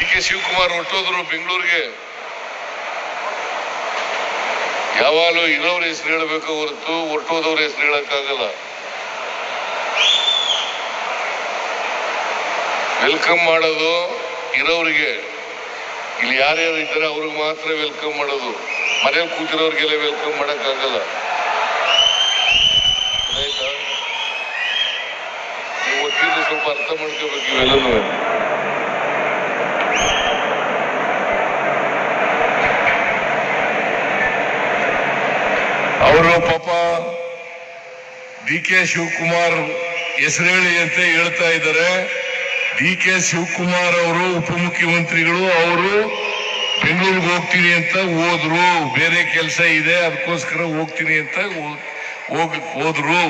ಡಿ.ಕೆ. ಶಿವಕುಮಾರ್ ಹೊರಟೋದ್ರು ಬೆಂಗಳೂರಿಗೆ. ಯಾವಾಗಲೂ ಇರೋರ ಹೆಸರು ಹೇಳಬೇಕು ಹೊರತು ಹೊರಟೋದವ್ರ ಹೆಸರು ಹೇಳಕ್ಕಾಗಲ್ಲ. ವೆಲ್ಕಮ್ ಮಾಡೋದು ಇರೋರಿಗೆ, ಇಲ್ಲಿ ಯಾರ್ಯಾರು ಇದ್ದಾರೆ ಅವ್ರಿಗೆ ಮಾತ್ರ ವೆಲ್ಕಮ್ ಮಾಡೋದು. ಮನೇಲಿ ಕೂತಿರೋರಿಗೆಲ್ಲ ವೆಲ್ಕಮ್ ಮಾಡಕ್ಕಾಗಲ್ಲ. ಆಯ್ತಾ? ನೀವು ವಕೀಲರು ಸ್ವಲ್ಪ ಅರ್ಥ ಮಾಡ್ಕೋಬೇಕು ಇವೆಲ್ಲನೂ. ಅವರು ಪಾಪ ಡಿ.ಕೆ. ಶಿವಕುಮಾರ್ ಹೆಸರು ಹೇಳಿ ಅಂತ ಹೇಳ್ತಾ ಇದ್ದಾರೆ. ಡಿ.ಕೆ. ಶಿವಕುಮಾರ್ ಅವರು ಉಪಮುಖ್ಯಮಂತ್ರಿಗಳು, ಅವರು ಬೆಂಗಳೂರಿಗೆ ಹೋಗ್ತೀನಿ ಅಂತ ಹೋದ್ರು. ಬೇರೆ ಕೆಲಸ ಇದೆ ಅದಕ್ಕೋಸ್ಕರ ಹೋಗ್ತೀನಿ ಅಂತ ಹೋದ್ರು.